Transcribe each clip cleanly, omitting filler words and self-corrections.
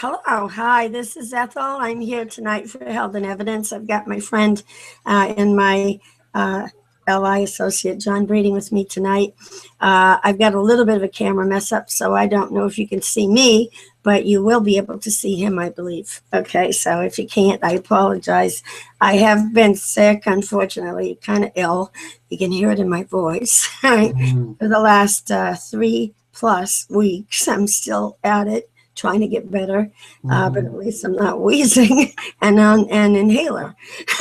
Hello, hi, this is Ethel. I'm here tonight for Held in Evidence. I've got my friend and my LI associate, John Breeding, with me tonight. I've got a little bit of a camera mess up, so I don't know if you can see me, but you will be able to see him, I believe. Okay, so if you can't, I apologize. I have been sick, unfortunately, kind of ill. You can hear it in my voice. For the last 3+ weeks, I'm still at it, trying to get better, but at least I'm not wheezing and on an inhaler.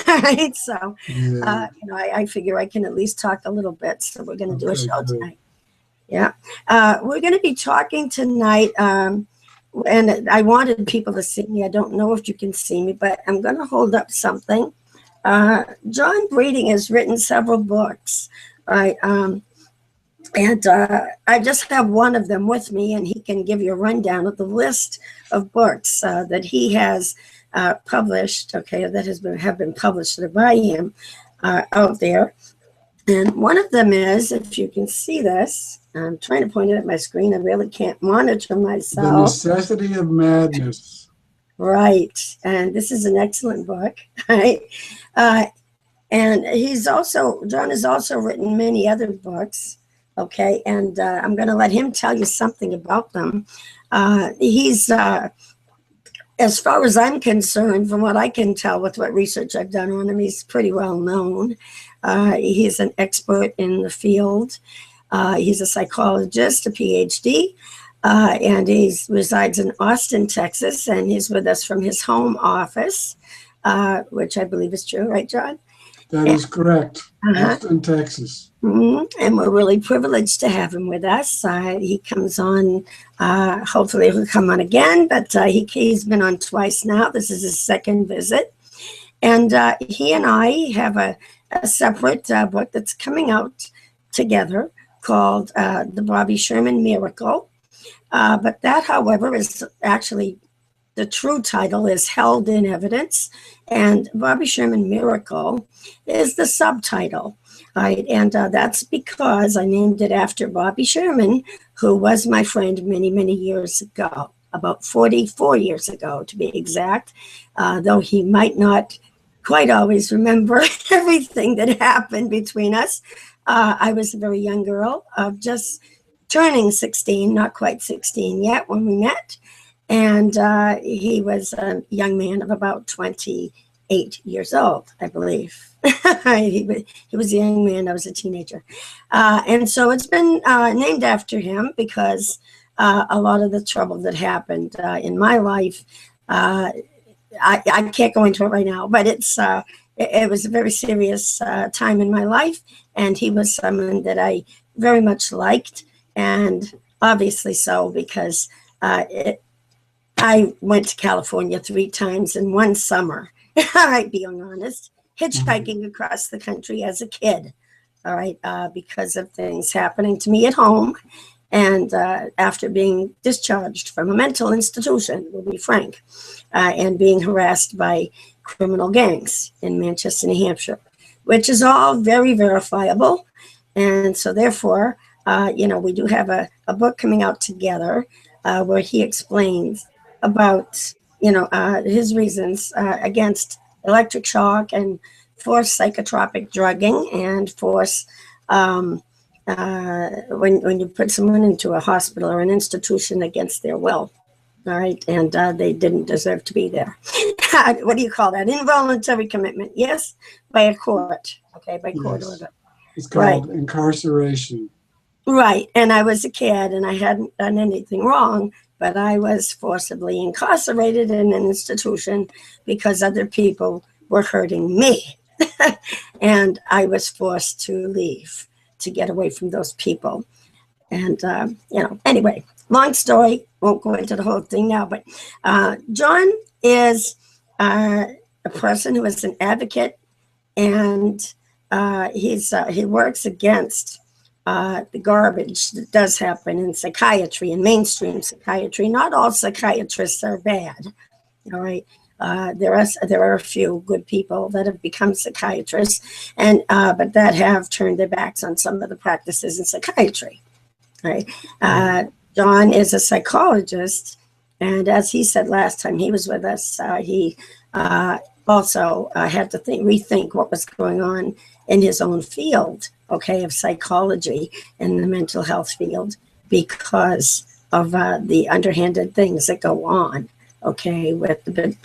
Right? So, I figure I can at least talk a little bit. So we're going to do a show tonight. Yeah. We're going to be talking tonight. And I wanted people to see me. I don't know if you can see me, but I'm going to hold up something. John Breeding has written several books, right? And I just have one of them with me, and he can give you a rundown of the list of books that he has published, okay, that have been published by him out there. And one of them is, if you can see this, I'm trying to point it at my screen. I really can't monitor myself. The Necessity of Madness. Right. And this is an excellent book, right? And John has also written many other books. Okay, and I'm going to let him tell you something about them. He's, as far as I'm concerned, from what I can tell with what research I've done on him, he's pretty well known. He's an expert in the field. He's a psychologist, a PhD, and he resides in Austin, Texas, and he's with us from his home office, which I believe is true, right, John? That is correct. Austin, Texas. And we're really privileged to have him with us. He comes on, hopefully he'll come on again, but he's been on twice now. This is his second visit. And he and I have a separate book that's coming out together called The Bobby Sherman Miracle. But that, however, is actually, the true title is Held in Evidence, and Bobby Sherman Miracle is the subtitle, right? And that's because I named it after Bobby Sherman, who was my friend many, many years ago, about 44 years ago to be exact, though he might not quite always remember everything that happened between us. I was a very young girl of just turning 16, not quite 16 yet when we met. And he was a young man of about 28 years old, I believe. He was a young man. I was a teenager. And so it's been named after him because a lot of the trouble that happened in my life, I can't go into it right now, but it was a very serious time in my life. And he was someone that I very much liked, and obviously so, because I went to California 3 times in one summer, all right, being honest, hitchhiking across the country as a kid, all right, because of things happening to me at home. And after being discharged from a mental institution, we'll be frank, and being harassed by criminal gangs in Manchester, New Hampshire, which is all very verifiable. And so therefore, we do have a book coming out together where he explains about, his reasons against electric shock and forced psychotropic drugging and force when you put someone into a hospital or an institution against their will, all right, and they didn't deserve to be there. What do you call that? Involuntary commitment, yes, by a court, okay, by court order. It's called incarceration. Right, and I was a kid and I hadn't done anything wrong, but I was forcibly incarcerated in an institution because other people were hurting me. And I was forced to leave to get away from those people. And, anyway, long story, won't go into the whole thing now, but John is a person who is an advocate, and he works against the garbage that does happen in psychiatry and mainstream psychiatry. Not all psychiatrists are bad, all right. There are a few good people that have become psychiatrists, and but that have turned their backs on some of the practices in psychiatry. Right? John is a psychologist, And as he said last time he was with us, he also had to rethink what was going on in his own field, okay, of psychology in the mental health field, because of the underhanded things that go on, okay,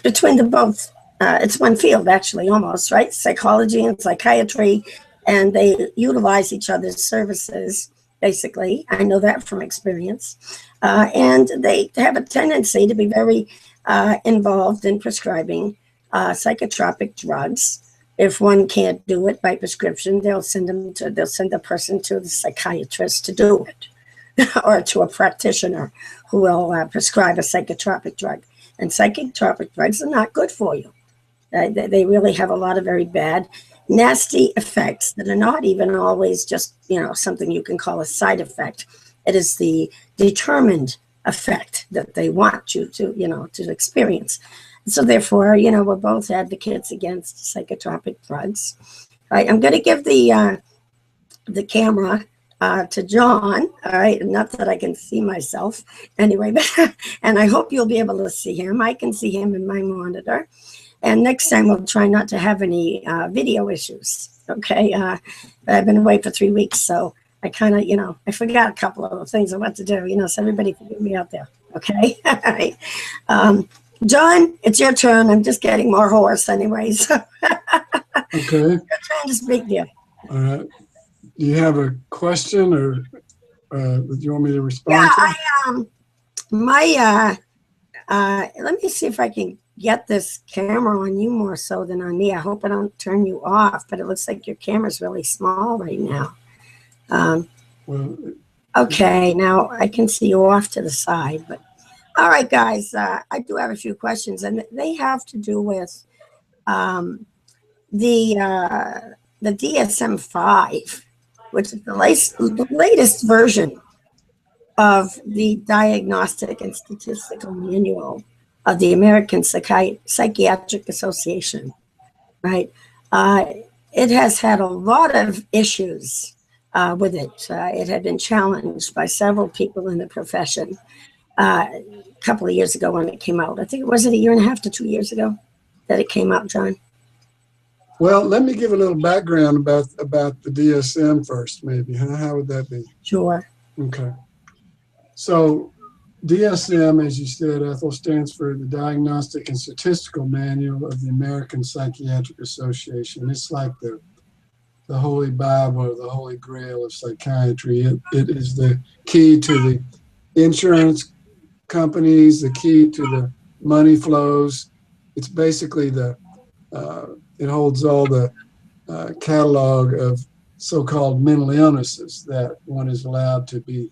between the both. It's one field, actually, almost, right? Psychology and psychiatry, and they utilize each other's services, basically. I know that from experience. And they have a tendency to be very involved in prescribing psychotropic drugs. If one can't do it by prescription, they'll send the person to the psychiatrist to do it, or to a practitioner who will prescribe a psychotropic drug. And psychotropic drugs are not good for you. They really have a lot of very bad, nasty effects that are not even always just, something you can call a side effect. It is the determined effect that they want you to, to experience. So therefore, we're both advocates against psychotropic drugs. All right, I'm going to give the camera to John. All right, not that I can see myself anyway, and I hope you'll be able to see him. I can see him in my monitor. And next time we'll try not to have any video issues. Okay, I've been away for 3 weeks, so I kind of, I forgot a couple of the things I want to do. So everybody forgive me out there. Okay, all right. John, it's your turn. I'm just getting more hoarse anyway. So Okay. Your turn to speak, dear. All right. Do you have a question, or do you want me to respond to? Let me see if I can get this camera on you more so than on me. I hope I don't turn you off, but it looks like your camera's really small right now. Okay, now I can see you off to the side, but all right, guys, I do have a few questions, and they have to do with the DSM-5, which is the latest version of the Diagnostic and Statistical Manual of the American Psychiatric Association, right? It has had a lot of issues with it. It had been challenged by several people in the profession a couple of years ago when it came out. I think it was a year and a half to 2 years ago that it came out, John. Well, let me give a little background about the DSM first, maybe. How would that be? Sure. Okay. So DSM, as you said, Ethel, stands for the Diagnostic and Statistical Manual of the American Psychiatric Association. It's like the Holy Bible, or the Holy Grail of psychiatry. It is the key to the insurance companies, the key to the money flows. It's basically it holds all the catalog of so-called mental illnesses that one is allowed to be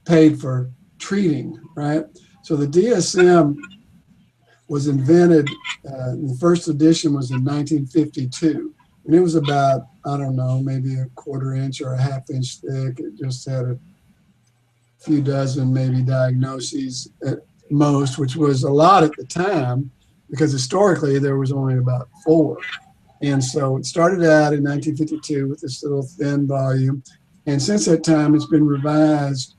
paid for treating, right? So the DSM was invented, the first edition was in 1952, and it was about, I don't know, maybe a 1/4 inch or a 1/2 inch thick. It just had a few dozen maybe diagnoses at most, which was a lot at the time, because historically there was only about 4. And so it started out in 1952 with this little thin volume. And since that time, it's been revised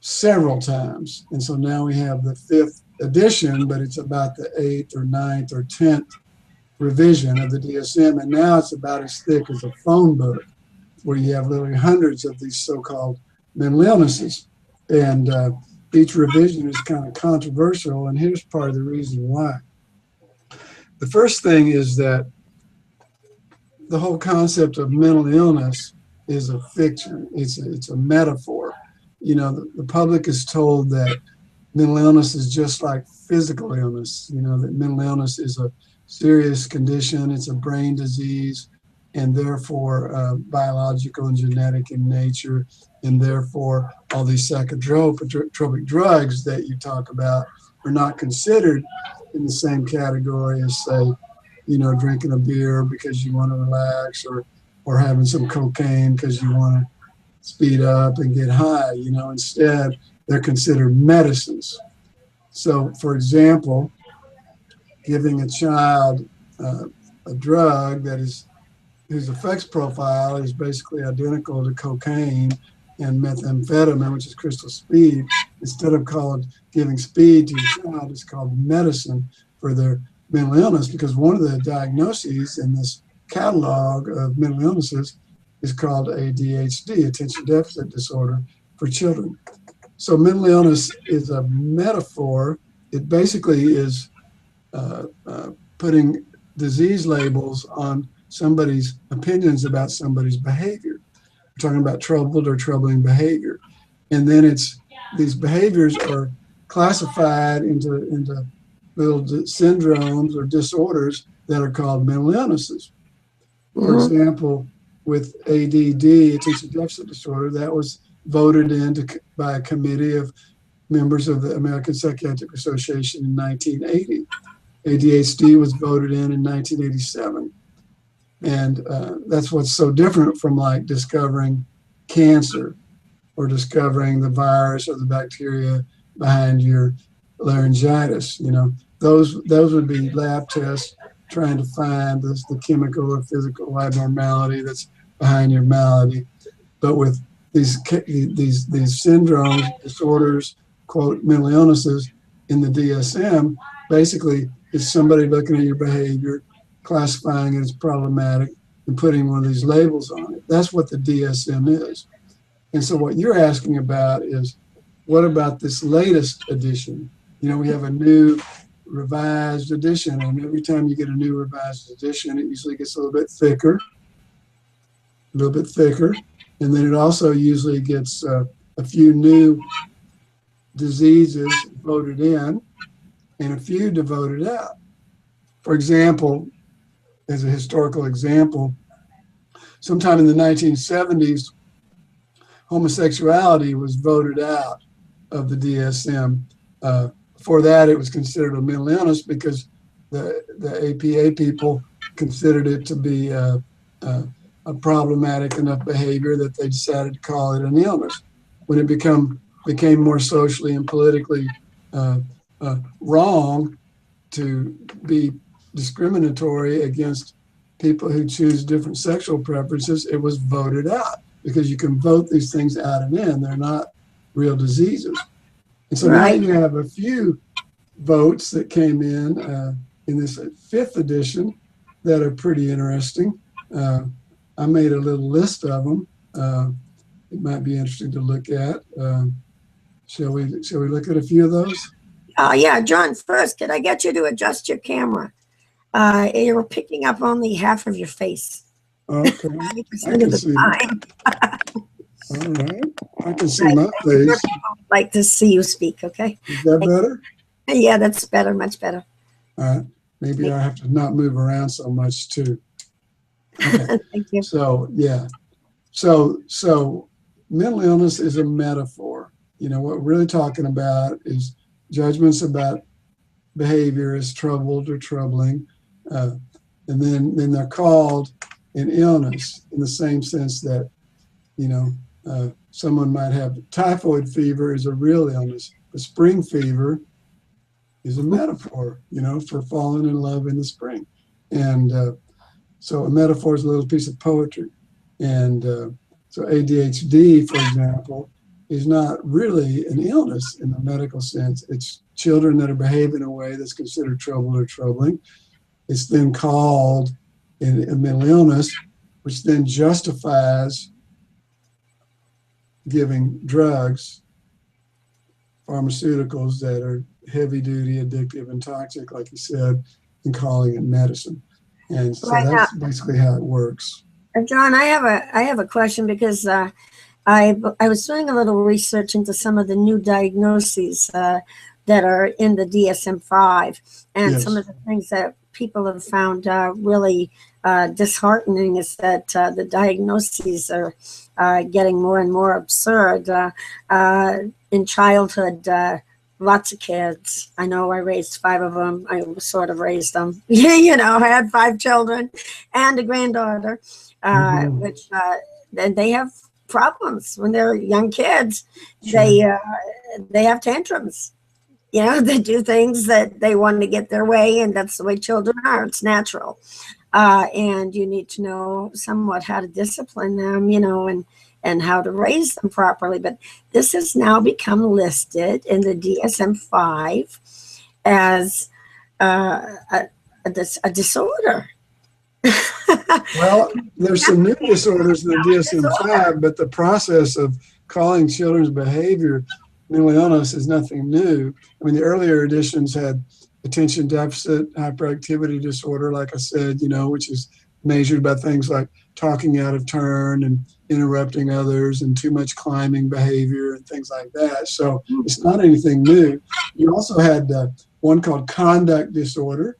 several times. And so now we have the 5th edition, but it's about the 8th or 9th or 10th revision of the DSM. And now it's about as thick as a phone book, where you have literally hundreds of these so-called mental illnesses. And each revision is kind of controversial, and here's part of the reason why. The first thing is that the whole concept of mental illness is a fiction. It's a metaphor. The public is told that mental illness is just like physical illness, that mental illness is a serious condition, it's a brain disease, and therefore biological and genetic in nature, and therefore all these psychotropic drugs that you talk about are not considered in the same category as, say, drinking a beer because you want to relax, or having some cocaine because you want to speed up and get high. Instead, they're considered medicines. So, for example, giving a child a drug whose effects profile is basically identical to cocaine and methamphetamine, which is crystal speed, instead of giving speed to your child, it's called medicine for their mental illness, because one of the diagnoses in this catalog of mental illnesses is called ADHD, attention deficit disorder, for children. So mental illness is a metaphor. It basically is putting disease labels on somebody's opinions about somebody's behavior. We're talking about troubled or troubling behavior. And then these behaviors are classified into little syndromes or disorders that are called mental illnesses. For example, with ADD, attention deficit disorder, that was voted in by a committee of members of the American Psychiatric Association in 1980. ADHD was voted in 1987. And that's what's so different from like discovering cancer or discovering the virus or the bacteria behind your laryngitis. You know, those would be lab tests trying to find the chemical or physical abnormality that's behind your malady. But with these syndromes, disorders, quote, mental illnesses in the DSM, basically it's somebody looking at your behavior, classifying it as problematic, and putting one of these labels on it. That's what the DSM is. And so what you're asking about is, what about this latest edition? You know, we have a new revised edition, and every time you get a new revised edition, it usually gets a little bit thicker, and then it also usually gets a few new diseases voted in and a few voted out. For example, as a historical example, sometime in the 1970s, homosexuality was voted out of the DSM. Before that, it was considered a mental illness because the APA people considered it to be a problematic enough behavior that they decided to call it an illness. When it became more socially and politically wrong to be discriminatory against people who choose different sexual preferences, it was voted out, because you can vote these things out and in. They're not real diseases. And so now you have a few votes that came in this 5th edition that are pretty interesting. I made a little list of them. It might be interesting to look at. Shall we look at a few of those? Yeah, John, first, could I get you to adjust your camera? You're picking up only half of your face. Okay. 90% of the time. All right. I can see my face. I'd like to see you speak, okay? Is that better? Yeah, that's better, much better. All right. Maybe I have to not move around so much too. Okay. Thank you. So, yeah. So mental illness is a metaphor. You know, what we're really talking about is judgments about behavior as troubled or troubling. And then they're called an illness in the same sense that, you know, someone might have typhoid fever is a real illness. The spring fever is a metaphor, you know, for falling in love in the spring. And so a metaphor is a little piece of poetry. And so ADHD, for example, is not really an illness in the medical sense. It's children that are behaving in a way that's considered troubled or troubling. It's then called a mental illness, which then justifies giving drugs, pharmaceuticals that are heavy duty, addictive, and toxic, like you said, and calling it medicine. And so that's basically how it works. John, I have a question, because I was doing a little research into some of the new diagnoses that are in the DSM-5, and some of the things that people have found really disheartening is that the diagnoses are getting more and more absurd. In childhood, lots of kids. I know I raised 5 of them. I sort of raised them. You know, I had 5 children and a granddaughter, which they have problems when they're young kids. Sure. They have tantrums. You know, they do things that they want to get their way, and that's the way children are. It's natural. And you need to know somewhat how to discipline them, you know, and and how to raise them properly. But this has now become listed in the DSM-5 as a disorder. Well, there's some new disorders in the DSM-5, but the process of calling children's behavior mental illness is nothing new. I mean, the earlier editions had attention deficit hyperactivity disorder, like I said, which is measured by things like talking out of turn and interrupting others and too much climbing behavior and things like that. So it's not anything new. You also had one called conduct disorder.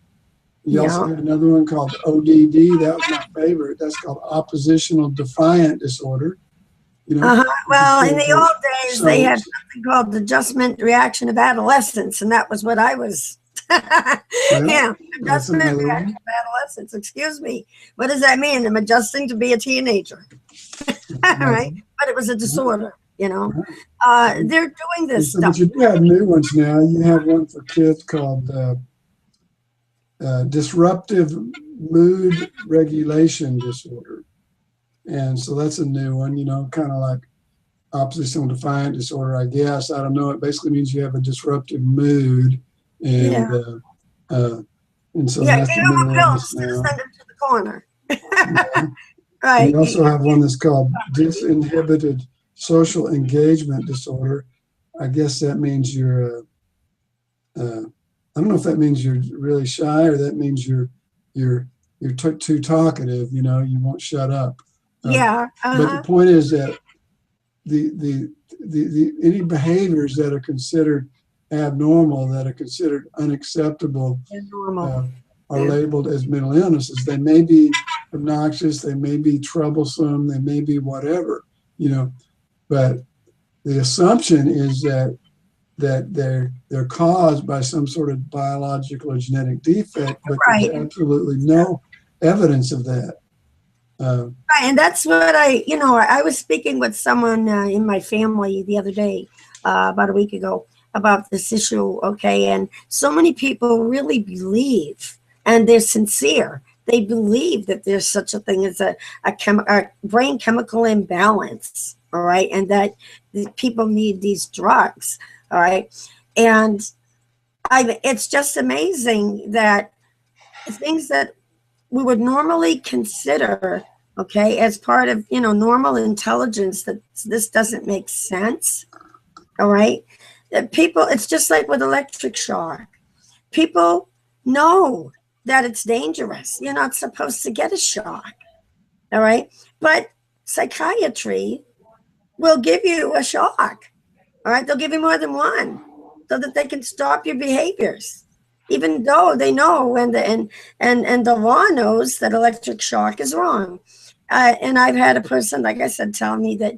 You also had another one called ODD. That was my favorite. That's called oppositional defiant disorder. Well, in the old days, they had something called adjustment reaction of adolescence, and that was what I was. Adjustment reaction of adolescence. Excuse me. What does that mean? I'm adjusting to be a teenager. Right? But it was a disorder, They're doing this stuff. But you do have new ones now. You have one for kids called disruptive mood regulation disorder. And so that's a new one, kind of like oppositional defiant disorder, I guess. I don't know. It basically means you have a disruptive mood. And so that's the new one now. Send them to the corner. Right. You also have one that's called disinhibited social engagement disorder. I guess that means you're I don't know if that means you're really shy or that means you're too talkative, you won't shut up. But the point is that the any behaviors that are considered abnormal, that are considered unacceptable, are labeled as mental illnesses. They may be obnoxious, they may be troublesome, they may be whatever, but the assumption is that they're caused by some sort of biological or genetic defect, but there's absolutely no evidence of that. And that's what I was speaking with someone in my family the other day, about a week ago, about this issue, and so many people really believe, and they're sincere, they believe that there's such a thing as a brain chemical imbalance, all right, and that people need these drugs, all right, and it's just amazing that things that we would normally consider, as part of, normal intelligence, that this doesn't make sense, all right? That people, it's just like with electric shock. People know that it's dangerous. You're not supposed to get a shock, all right? But psychiatry will give you a shock, all right? They'll give you more than one so that they can stop your behaviors, even though they know and the law knows that electric shock is wrong. And I've had a person, like I said, tell me that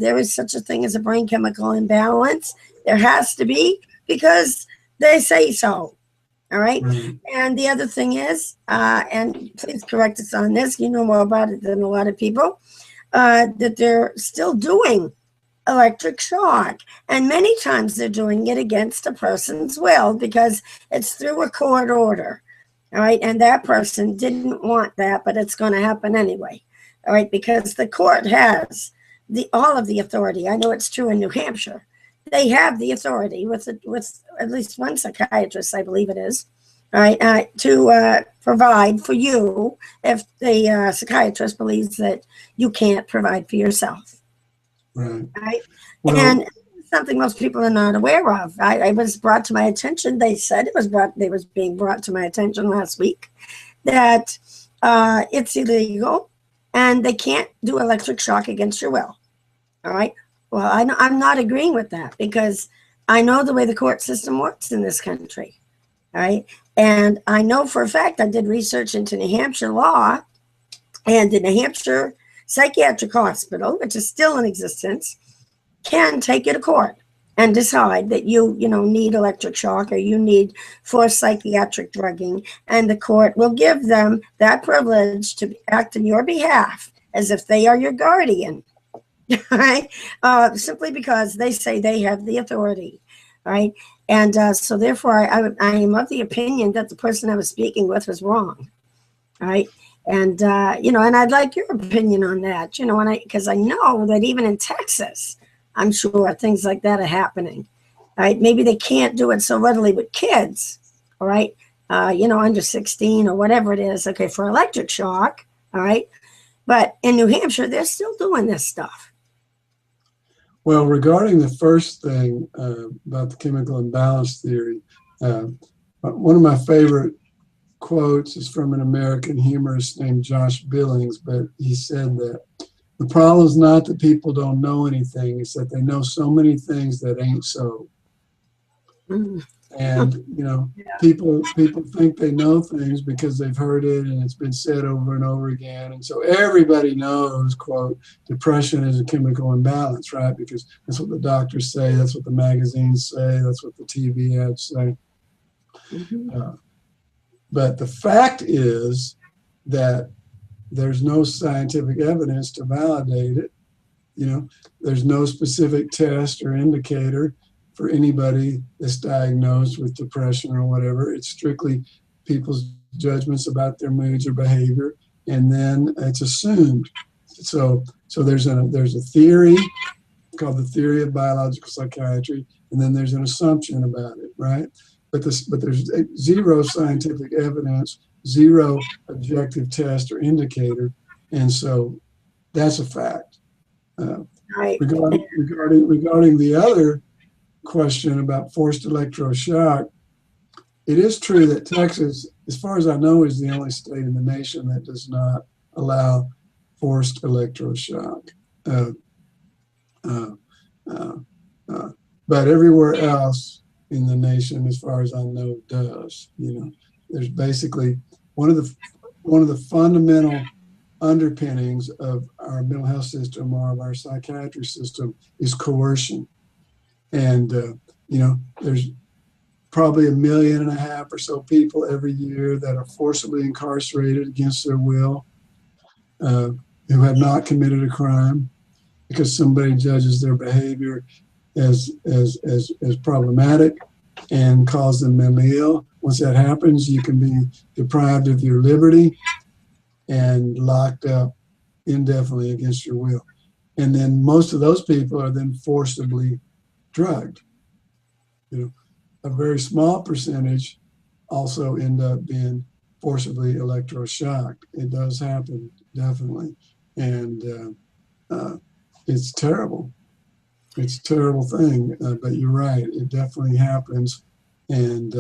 there is such a thing as a brain chemical imbalance. There has to be, because they say so. All right. And the other thing is, and please correct us on this, you know more about it than a lot of people, that they're still doing electric shock. And many times they're doing it against a person's will because it's through a court order. All right. And that person didn't want that, but it's going to happen anyway. All right. Because the court has all of the authority. I know it's true in New Hampshire. They have the authority with at least one psychiatrist, I believe it is, all right, to provide for you if the psychiatrist believes that you can't provide for yourself. Right. Well, and something most people are not aware of. I was brought to my attention. They said it was being brought to my attention last week that it's illegal and they can't do electric shock against your will. All right. Well, I'm not agreeing with that because I know the way the court system works in this country. All right. And I know for a fact, I did research into New Hampshire law, and the New Hampshire Psychiatric Hospital, which is still in existence, can take you to court and decide that you need electric shock or you need forced psychiatric drugging. And the court will give them that privilege to act on your behalf as if they are your guardian. Right? Simply because they say they have the authority, right? And so therefore I am of the opinion that the person I was speaking with was wrong, right? And, and I'd like your opinion on that, because I know that even in Texas, I'm sure things like that are happening. Right? Maybe they can't do it so readily with kids, all right? Under 16 or whatever it is, okay, for electric shock, all right? But in New Hampshire, they're still doing this stuff. Well, regarding the first thing about the chemical imbalance theory, one of my favorite quotes is from an American humorist named Josh Billings, but he said that the problem is not that people don't know anything, it's that they know so many things that ain't so. Mm. And, people think they know things because they've heard it and it's been said over and over again. And so everybody knows, quote, depression is a chemical imbalance, right? Because that's what the doctors say, that's what the magazines say, that's what the TV ads say. Mm-hmm. But the fact is that there's no scientific evidence to validate it. There's no specific test or indicator for anybody that's diagnosed with depression or whatever. It's strictly people's judgments about their moods or behavior, and then it's assumed. So there's a theory called the theory of biological psychiatry, and then there's an assumption about it, right? But there's zero scientific evidence, zero objective test or indicator, and so that's a fact. Right. Regarding the other question about forced electroshock, it is true that Texas, as far as I know, is the only state in the nation that does not allow forced electroshock. But everywhere else in the nation, as far as I know, does. There's basically one of the fundamental underpinnings of our mental health system or of our psychiatry system is coercion. And, there's probably 1.5 million or so people every year that are forcibly incarcerated against their will, who have not committed a crime because somebody judges their behavior as problematic and calls them mentally ill. Once that happens, you can be deprived of your liberty and locked up indefinitely against your will. And then most of those people are then forcibly drugged. A very small percentage also end up being forcibly electroshocked. It does happen, definitely. And it's terrible. It's a terrible thing, but you're right. It definitely happens. And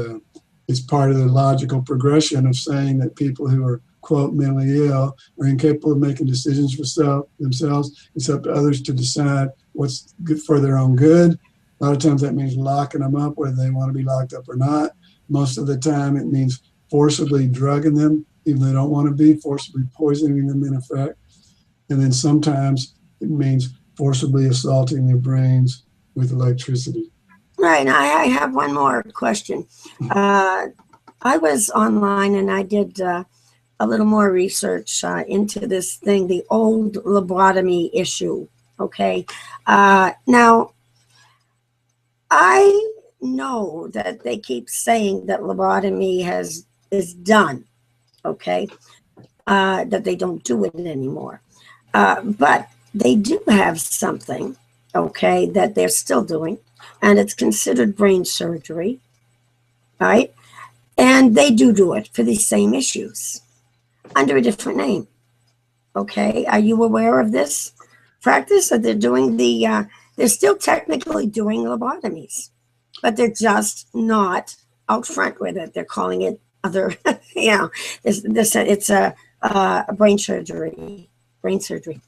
it's part of the logical progression of saying that people who are, quote, mentally ill are incapable of making decisions for themselves. It's up to others to decide what's good for their own good. A lot of times that means locking them up whether they want to be locked up or not. Most of the time it means forcibly drugging them, even though they don't want to be, forcibly poisoning them in effect. And then sometimes it means forcibly assaulting their brains with electricity. Right. I have one more question. I was online and I did a little more research into this thing, the old lobotomy issue. Okay. Now, I know that they keep saying that lobotomy is done. Okay. That they don't do it anymore. But they do have something, okay, that they're still doing, and it's considered brain surgery, right? And they do it for these same issues under a different name, okay? Are you aware of this practice? That they're doing they're still technically doing lobotomies, but they're just not out front with it. They're calling it other, it's a brain surgery. Brain surgery.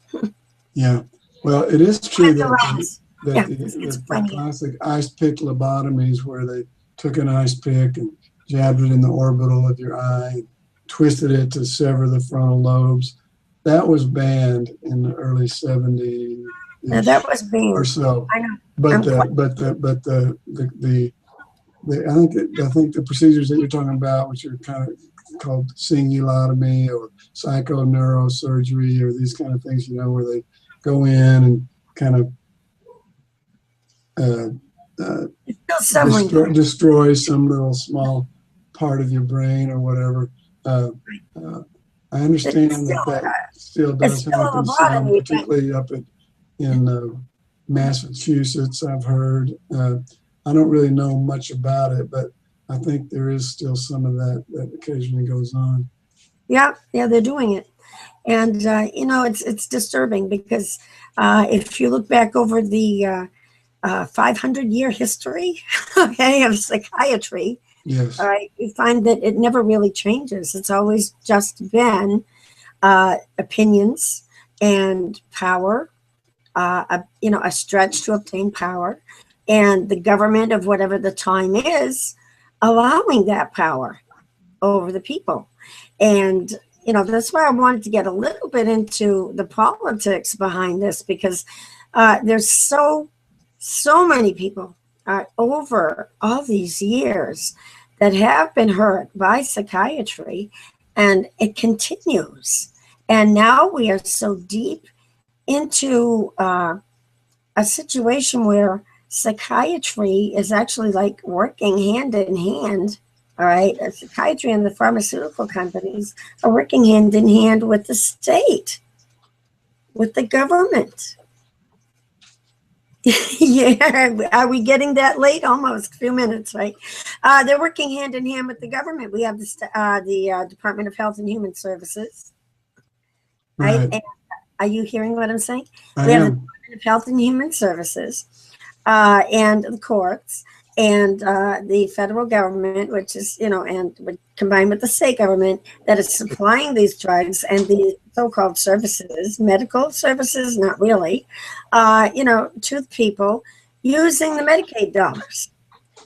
Yeah. Well, it is true that the classic ice pick lobotomies where they took an ice pick and jabbed it in the orbital of your eye, twisted it to sever the frontal lobes, that was banned in the early 70s. Now that was banned or so. I know. But I think the procedures that you're talking about, which are kind of called singulotomy or psychoneurosurgery or these kind of things, where they go in and kind of destroy some little small part of your brain or whatever. I understand It's still, that still it's does still happen abroad, and some, you think, particularly in Massachusetts, I've heard. I don't really know much about it, but I think there is still some of that that occasionally goes on. yeah, they're doing it. And it's disturbing because if you look back over the 500-year history, okay, of psychiatry, all Yes, right, you find that it never really changes. It's always just been opinions and power, a stretch to obtain power, and the government of whatever the time is allowing that power over the people. And that's why I wanted to get a little bit into the politics behind this, because there's so many people over all these years that have been hurt by psychiatry, and it continues. And now we are so deep into a situation where psychiatry is actually like working hand in hand. All right, psychiatry and the pharmaceutical companies are working hand in hand with the state, with the government. Yeah, are we getting that late? Almost a few minutes, right? They're working hand in hand with the government. We have the Department of Health and Human Services, right? right. And are you hearing what I'm saying? I We have the am. Department of Health and Human Services, and the courts, and the federal government, which is, and combined with the state government that is supplying these drugs and the so-called services, medical services, not really, to the people using the Medicaid dollars.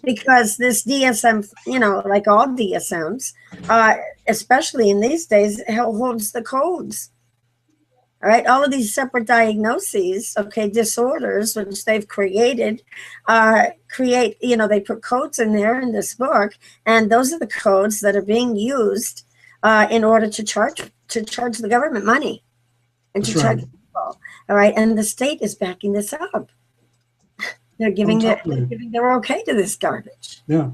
Because this DSM, like all DSMs, especially in these days, holds the codes. All right, all of these separate diagnoses, okay, disorders, which they've created, they put codes in there in this book, and those are the codes that are being used in order to charge the government money and That's to charge right. people. All right, and the state is backing this up. They're Oh, giving totally. their okay to this garbage. Yeah.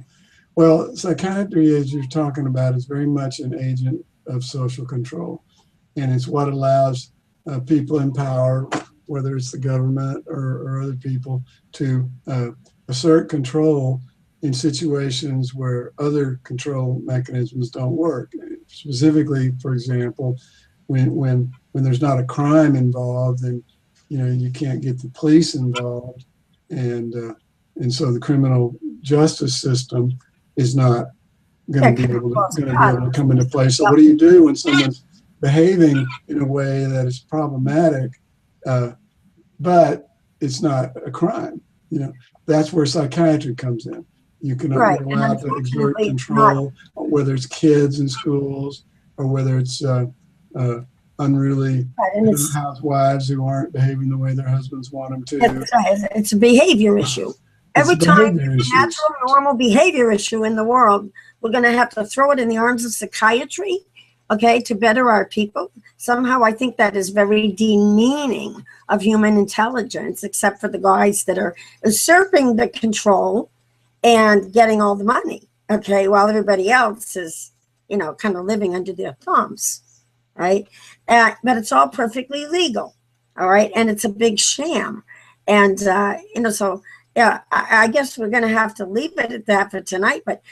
Well, psychiatry, as you're talking about, is very much an agent of social control. And it's what allows people in power, whether it's the government or other people, to assert control in situations where other control mechanisms don't work. Specifically, for example, when there's not a crime involved, then you can't get the police involved, and so the criminal justice system is not going to be able to come into play. So what do you do when someone's behaving in a way that is problematic, but it's not a crime? That's where psychiatry comes in. You're Right, and allowed to exert unfortunately, it's not. control, whether it's kids in schools or whether it's unruly Right, and it's housewives who aren't behaving the way their husbands want them to. it's a behavior issue. Every time behavior there's a natural, normal behavior issue in the world, we're going to have to throw it in the arms of psychiatry, okay, to better our people. Somehow I think that is very demeaning of human intelligence, except for the guys that are usurping the control and getting all the money, okay, while everybody else is, kind of living under their thumbs, right? But it's all perfectly legal, all right, and it's a big sham. And, so yeah, I guess we're going to have to leave it at that for tonight. But,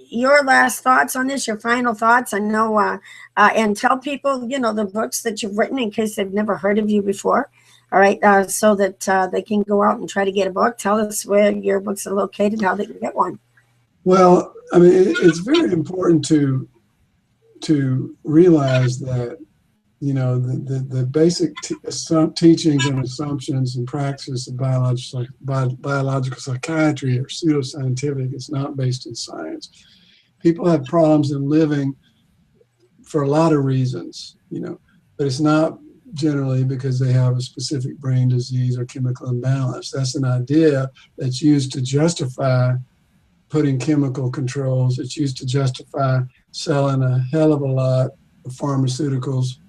your last thoughts on this, your final thoughts, I know, and tell people, the books that you've written in case they've never heard of you before. All right. So that they can go out and try to get a book. Tell us where your books are located, how they can get one. Well, I mean, it's very important to realize that the basic teachings and assumptions and practice of biological psychiatry are pseudoscientific. It's not based in science. People have problems in living for a lot of reasons, but it's not generally because they have a specific brain disease or chemical imbalance. That's an idea that's used to justify putting chemical controls. It's used to justify selling a hell of a lot of pharmaceuticals.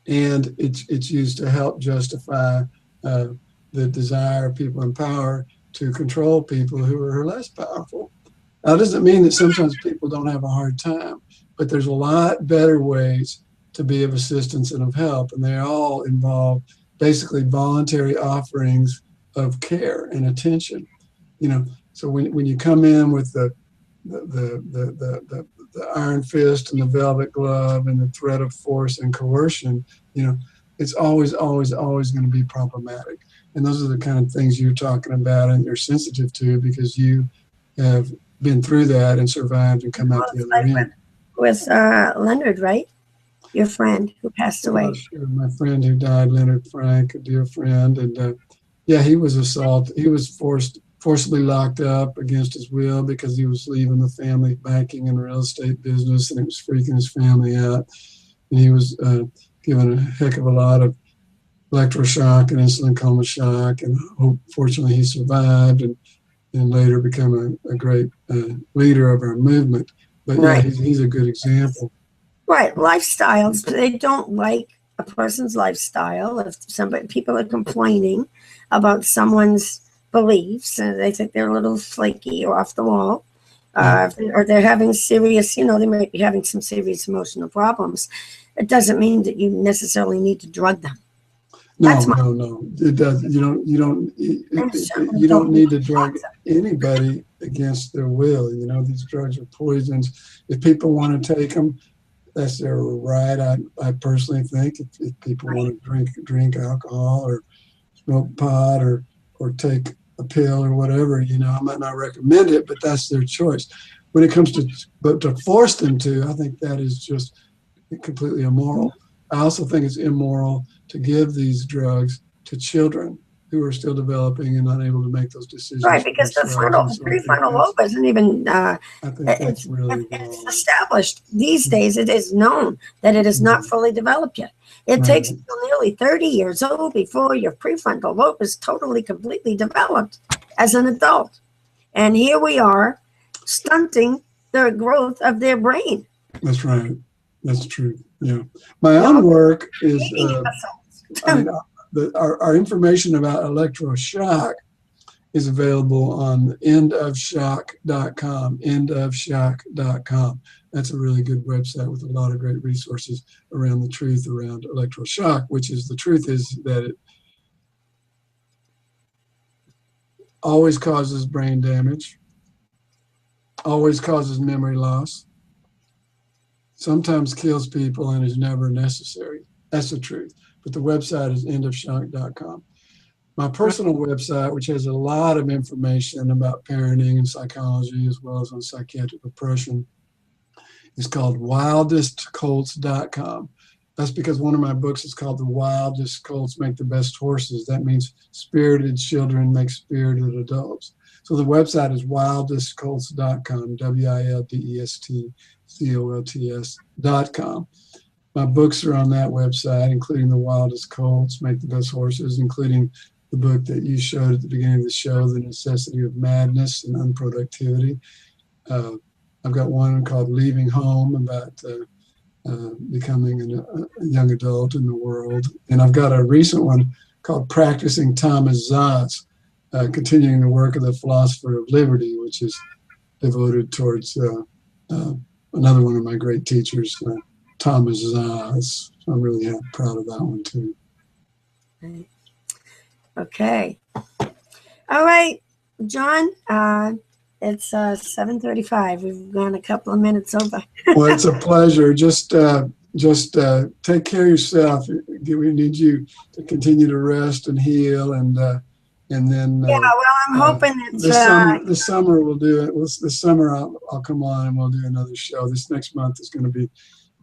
And it's used to help justify the desire of people in power to control people who are less powerful. Now, it doesn't mean that sometimes people don't have a hard time, but there's a lot better ways to be of assistance and of help, and they all involve basically voluntary offerings of care and attention. You know, so when you come in with the iron fist and the velvet glove and the threat of force and coercion, you know, it's always going to be problematic. And those are the kind of things you're talking about and you're sensitive to because you have been through that and survived and come out the other end. With Leonard, right? Your friend who passed away. Sure. My friend who died, Leonard Frank, a dear friend. And yeah, he was assaulted. He was forcibly locked up against his will because he was leaving the family banking and real estate business, and it was freaking his family out. And he was given a heck of a lot of electroshock and insulin coma shock, and fortunately he survived and later become a great leader of our movement. But yeah, he's a good example. Right, lifestyles, they don't like a person's lifestyle. If people are complaining about someone's beliefs and they think they're a little flaky or off the wall, or they're having serious, you know, they might be having some serious emotional problems, it doesn't mean that you necessarily need to drug them. No. It does. You don't need to drug anybody against their will. You know, these drugs are poisons. If people want to take them, that's their right. I personally think if people want to drink alcohol or smoke pot or take a pill or whatever, you know, I might not recommend it, but that's their choice. When it comes to force them to, I think that is just completely immoral. I also think it's immoral to give these drugs to children who are still developing and unable to make those decisions. Right, because the prefrontal lobe isn't even, I think that's really it's established. These days, it is known that it is not fully developed yet. It takes until nearly 30 years old before your prefrontal lobe is totally, completely developed as an adult. And here we are stunting the growth of their brain. That's right. That's true. Yeah. My own work is, our information about electroshock is available on endofshock.com, endofshock.com. That's a really good website with a lot of great resources around the truth around electroshock, which is the truth is that it always causes brain damage, always causes memory loss, sometimes kills people and is never necessary. That's the truth. But the website is endofshock.com. My personal website, which has a lot of information about parenting and psychology, as well as on psychiatric depression, is called wildestcolts.com. That's because one of my books is called The Wildest Colts Make the Best Horses. That means spirited children make spirited adults. So the website is wildestcolts.com, wildestcolts.com. My books are on that website, including The Wildest Colts Make the Best Horses, including the book that you showed at the beginning of the show, The Necessity of Madness and Unproductivity. I've got one called Leaving Home, about becoming a young adult in the world. And I've got a recent one called Practicing Thomas Za's, continuing the work of the philosopher of liberty, which is devoted towards another one of my great teachers, Thomas Za's. So I'm really proud of that one too. Okay. All right, John, it's 7:35. We've gone a couple of minutes over. Well, it's a pleasure. Just take care of yourself. We need you to continue to rest and heal, and then. Yeah, well, I'm hoping that this summer we'll do it. This summer I'll come on and we'll do another show. This next month is going to be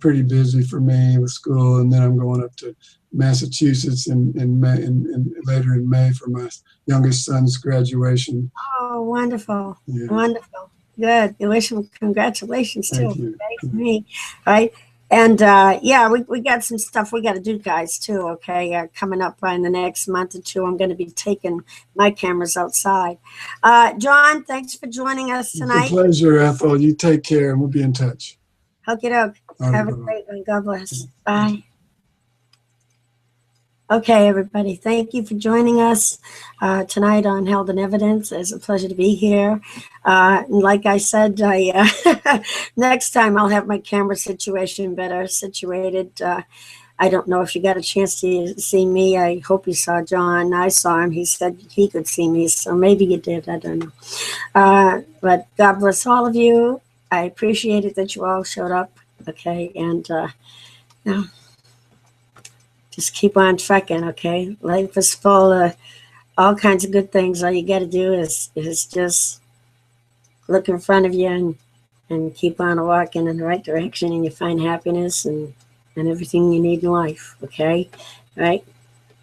pretty busy for me with school, and then I'm going up to Massachusetts in May, and later in May for my youngest son's graduation. Oh, wonderful. Yeah. Wonderful. Good. You wish him congratulations too. Thank you. For me. Right. And yeah, we got some stuff we got to do, guys, too. Okay. Coming up in the next month or two, I'm going to be taking my cameras outside. John, thanks for joining us tonight. It's a pleasure, Ethel. You take care, and we'll be in touch. Okie doke. Have a great one. God bless. Bye. Okay, everybody, thank you for joining us tonight on Held in Evidence. It's a pleasure to be here. And like I said, next time I'll have my camera situation better situated. I don't know if you got a chance to see me. I hope you saw John. I saw him. He said he could see me, so maybe you did. I don't know. But God bless all of you. I appreciate it that you all showed up. Okay, and now just keep on trucking. Okay, life is full of all kinds of good things. All you got to do is just look in front of you and keep on walking in the right direction, and you find happiness and everything you need in life. Okay, all right.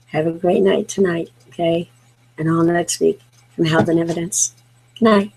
Have a great night tonight. Okay, and all next week from Health and Evidence. Good night.